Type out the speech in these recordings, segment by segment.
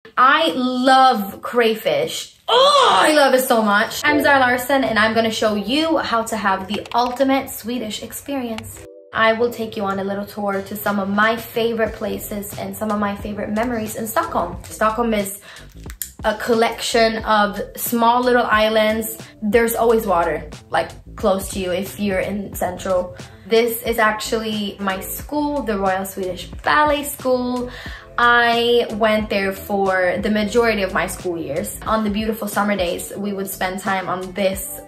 I love crayfish. Oh, I love it so much. I'm Zara Larsson and I'm gonna show you how to have the ultimate Swedish experience. I will take you on a little tour to some of my favorite places and some of my favorite memories in Stockholm. Stockholm is a collection of small little islands. There's always water, like close to you if you're in Central. This is actually my school, the Royal Swedish Ballet School. I went there for the majority of my school years. On the beautiful summer days, we would spend time on this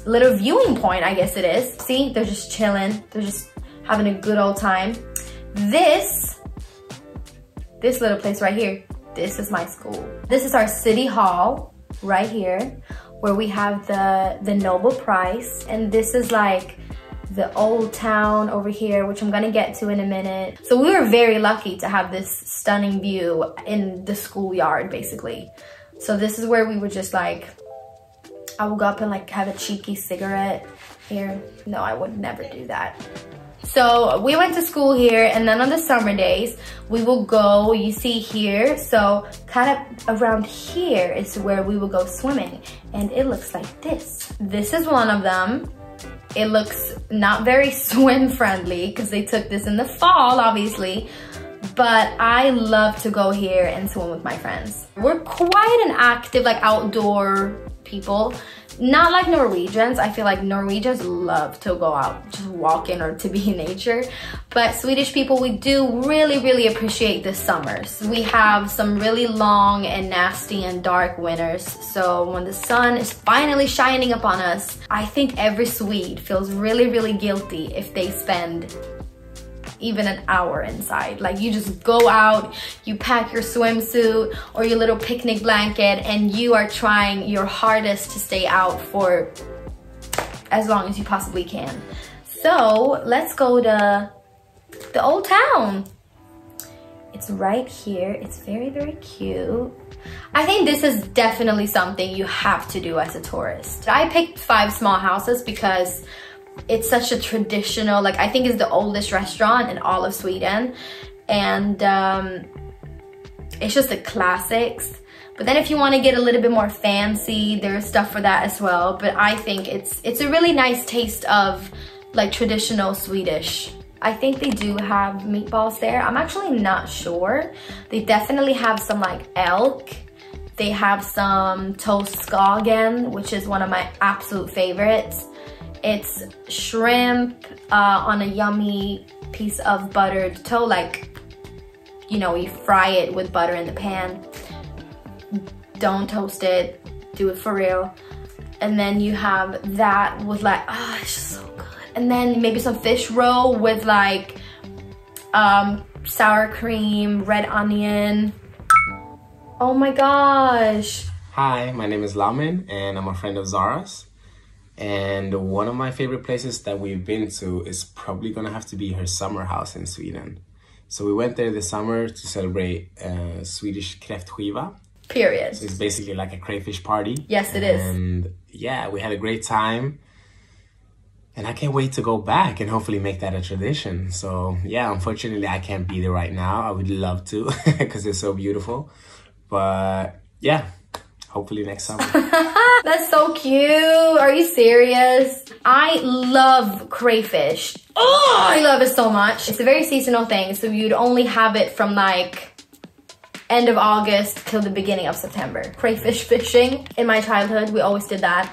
little viewing point, I guess it is. See, they're just chilling. They're just having a good old time. This little place right here, this is my school. This is our city hall right here, where we have the Nobel Prize. And this is like the old town over here, which I'm gonna get to in a minute. So we were very lucky to have this stunning view in the schoolyard, basically. So this is where we would just like, I would go up and like have a cheeky cigarette here. No, I would never do that. So we went to school here, and then on the summer days, we will go, you see here, so kind of around here is where we will go swimming. And it looks like this. This is one of them. It looks not very swim friendly because they took this in the fall, obviously, but I love to go here and swim with my friends. We're quite an active, like outdoor people. Not like Norwegians. I feel like Norwegians love to go out, just walking or to be in nature. But Swedish people, we do really appreciate the summers. We have some really long and nasty and dark winters. So when the sun is finally shining upon us, I think every Swede feels really guilty if they spend even an hour inside. Like you just go out, you pack your swimsuit or your little picnic blanket, and you are trying your hardest to stay out for as long as you possibly can. So let's go to the old town. It's right here. It's very cute. I think this is definitely something you have to do as a tourist. I picked 5 small houses because it's such a traditional, like I think it's the oldest restaurant in all of Sweden, and it's just the classics. But then if you want to get a little bit more fancy, there's stuff for that as well. But I think it's a really nice taste of like traditional Swedish. I think they do have meatballs there. I'm actually not sure. They definitely have some like elk. They have some toastskagen, which is one of my absolute favorites. It's shrimp on a yummy piece of buttered toast, like, you know, you fry it with butter in the pan. Don't toast it, do it for real. And then you have that with like, oh, it's just so good. And then maybe some fish roll with like sour cream, red onion. Oh my gosh. Hi, my name is Lamin and I'm a friend of Zara's. And one of my favorite places that we've been to is probably gonna have to be her summer house in Sweden. So we went there this summer to celebrate Swedish kräftskiva. Period. So it's basically like a crayfish party. Yes, it is. And yeah, we had a great time. And I can't wait to go back and hopefully make that a tradition. So yeah, unfortunately I can't be there right now. I would love to because it's so beautiful. But yeah. Hopefully next summer. That's so cute. Are you serious? I love crayfish. Oh, I love it so much. It's a very seasonal thing, so you'd only have it from like end of August till the beginning of September. Crayfish fishing. In my childhood, we always did that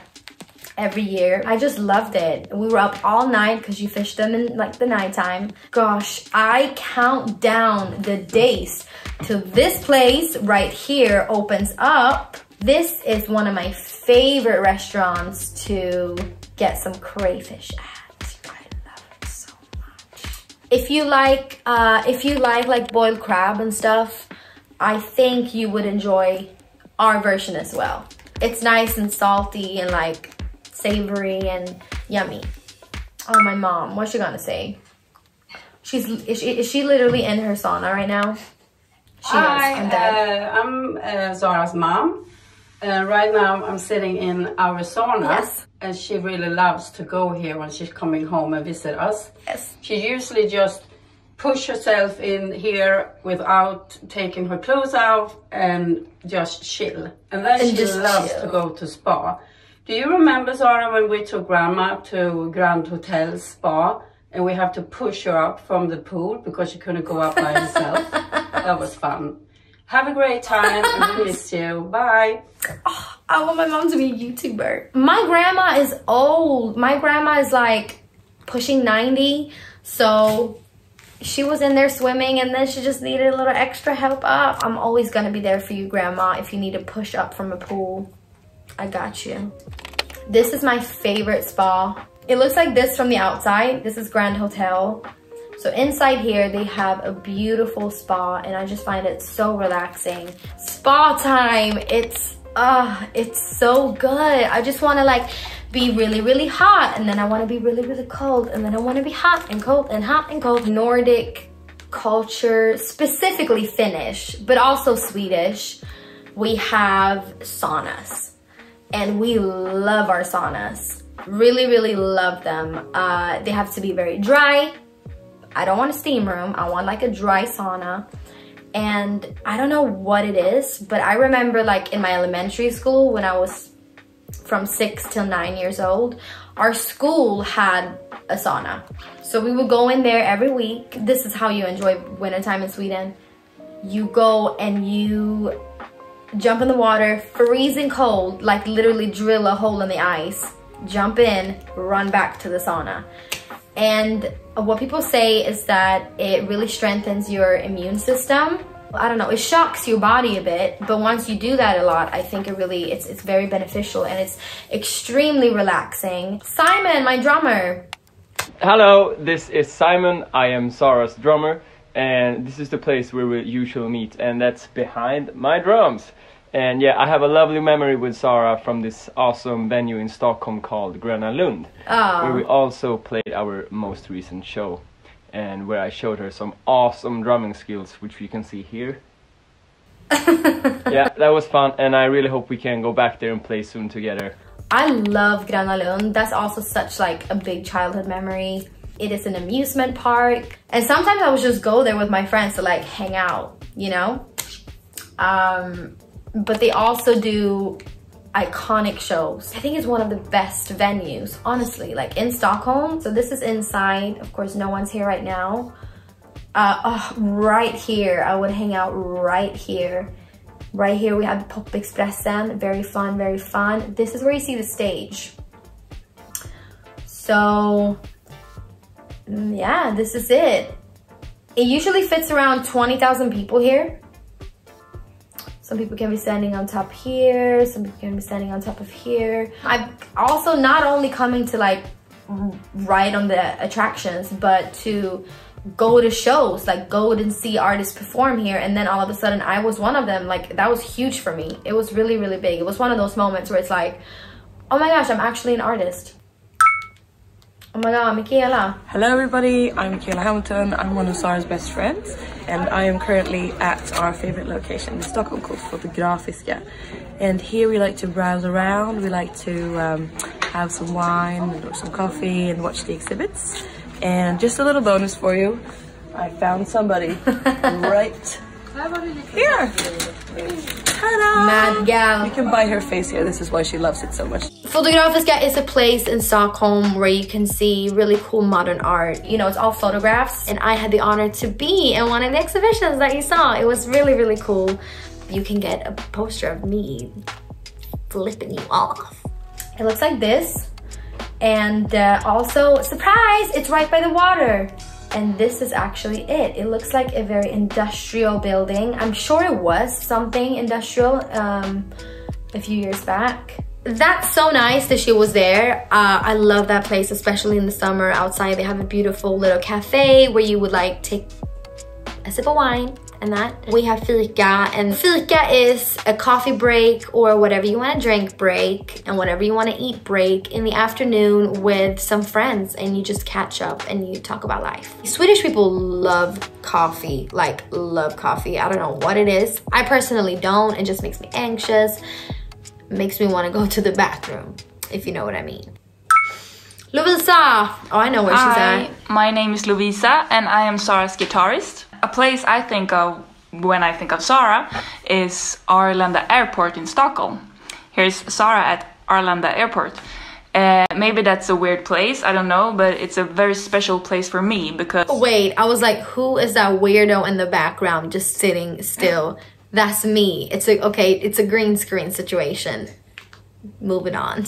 every year. I just loved it. We were up all night because you fished them in like the nighttime. Gosh, I count down the days till this place right here opens up. This is one of my favorite restaurants to get some crayfish at. I love it so much. If you like like boiled crab and stuff, I think you would enjoy our version as well. It's nice and salty and like savory and yummy. Oh, my mom, what's she gonna say? Is she literally in her sauna right now? I'm Zara's mom. Right now I'm sitting in our sauna. Yes. And she really loves to go here when she's coming home and visit us. Yes. She usually just push herself in here without taking her clothes out and just chill. And then she loves to go to spa. Do you remember, Zara, when we took Grandma to Grand Hotel Spa and we have to push her up from the pool because she couldn't go up by herself? That was fun. Have a great time. I miss you. Bye. Oh, I want my mom to be a YouTuber. My grandma is old. My grandma is like pushing 90. So she was in there swimming and then she just needed a little extra help up. I'm always gonna be there for you, Grandma, if you need to push up from a pool. I got you. This is my favorite spa. It looks like this from the outside. This is Grand Hotel. So inside here, they have a beautiful spa and I just find it so relaxing. Spa time, it's so good. I just wanna like be really, really hot and then I wanna be really, really cold and then I wanna be hot and cold and hot and cold. Nordic culture, specifically Finnish, but also Swedish, we have saunas and we love our saunas. Really, really love them. They have to be very dry. I don't want a steam room. I want like a dry sauna. And I don't know what it is, but I remember like in my elementary school when I was from 6 till 9 years old, our school had a sauna. So we would go in there every week. This is how you enjoy wintertime in Sweden. You go and you jump in the water, freezing cold, like literally drill a hole in the ice, jump in, run back to the sauna. And what people say is that it really strengthens your immune system. I don't know, it shocks your body a bit, but once you do that a lot, I think it's very beneficial and it's extremely relaxing. Simon, my drummer. Hello, this is Simon. I am Zara's drummer and this is the place where we usually meet and that's behind my drums. And yeah, I have a lovely memory with Zara from this awesome venue in Stockholm called Gröna Lund, where we also played our most recent show and where I showed her some awesome drumming skills, which you can see here. Yeah, that was fun and I really hope we can go back there and play soon together. I love Gröna Lund. That's also such like a big childhood memory. It is an amusement park and sometimes I would just go there with my friends to like hang out, you know? But they also do iconic shows. I think it's one of the best venues, honestly, like in Stockholm. So this is inside. Of course, no one's here right now. Right here, I would hang out right here. Right here, we have Pop Expressen. Very fun, very fun. This is where you see the stage. So, yeah, this is it. It usually fits around 20,000 people here. Some people can be standing on top here. Some people can be standing on top of here. I'm also not only coming to like ride on the attractions, but to go to shows, like go and see artists perform here. And then all of a sudden I was one of them. Like that was huge for me. It was really, really big. It was one of those moments where it's like, oh my gosh, I'm actually an artist. Oh my god, Michaela. Hello everybody, I'm Michaela Hamilton. I'm one of Zara's best friends and I am currently at our favorite location in Stockholm called Fotografiska. And here we like to browse around, we like to have some wine or some coffee and watch the exhibits. And just a little bonus for you, I found somebody right here. Ta-da! Mad gal. You can buy her face here, this is why she loves it so much. Fotografiska is a place in Stockholm where you can see really cool modern art. You know, it's all photographs and I had the honor to be in one of the exhibitions that you saw. It was really, really cool. You can get a poster of me flipping you off. It looks like this. And also, surprise, it's right by the water. And this is actually it. It looks like a very industrial building. I'm sure it was something industrial a few years back. That's so nice that she was there. I love that place, especially in the summer. Outside they have a beautiful little cafe where you would like take a sip of wine and that. We have fika, and fika is a coffee break or whatever you want to drink break and whatever you want to eat break in the afternoon with some friends, and you just catch up and you talk about life. Swedish people love coffee, like love coffee. I don't know what it is. I personally don't. It just makes me anxious. Makes me want to go to the bathroom, if you know what I mean. Lovisa! Oh, I know where she's at. My name is Lovisa and I am Zara's guitarist. A place I think of when I think of Zara is Arlanda Airport in Stockholm. Here's Zara at Arlanda Airport. Maybe that's a weird place, I don't know, but it's a very special place for me because... Wait, I was like, who is that weirdo in the background just sitting still? That's me. It's a green screen situation. Moving on.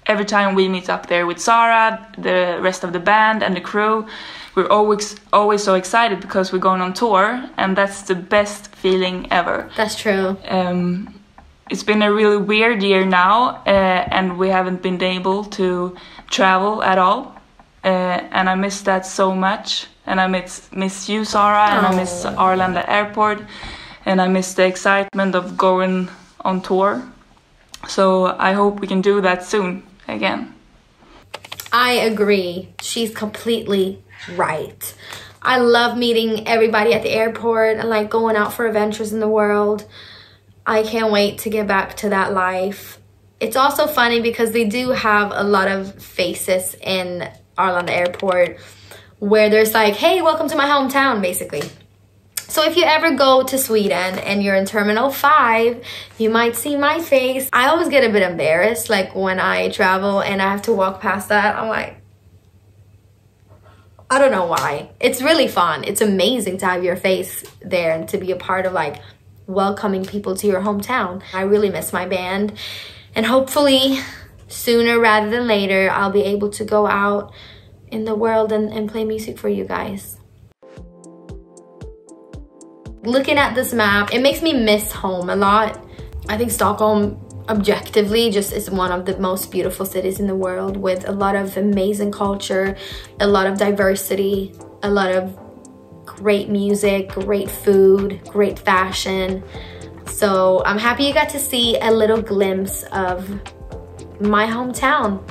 Every time we meet up there with Zara, the rest of the band and the crew, we're always so excited because we're going on tour, and that's the best feeling ever. That's true. It's been a really weird year now, and we haven't been able to travel at all. And I miss that so much. And I miss you, Zara, and I miss Arlanda Airport, and I miss the excitement of going on tour. So I hope we can do that soon again. I agree. She's completely right. I love meeting everybody at the airport and like going out for adventures in the world. I can't wait to get back to that life. It's also funny because they do have a lot of faces in Arlanda Airport where there's like, hey, welcome to my hometown, basically. So if you ever go to Sweden and you're in Terminal 5, you might see my face. I always get a bit embarrassed, like when I travel and I have to walk past that. I'm like, I don't know why. It's really fun. It's amazing to have your face there and to be a part of like welcoming people to your hometown. I really miss my band, and hopefully sooner rather than later, I'll be able to go out in the world and play music for you guys. Looking at this map, it makes me miss home a lot. I think Stockholm objectively just is one of the most beautiful cities in the world, with a lot of amazing culture, a lot of diversity, a lot of great music, great food, great fashion. So I'm happy you got to see a little glimpse of my hometown.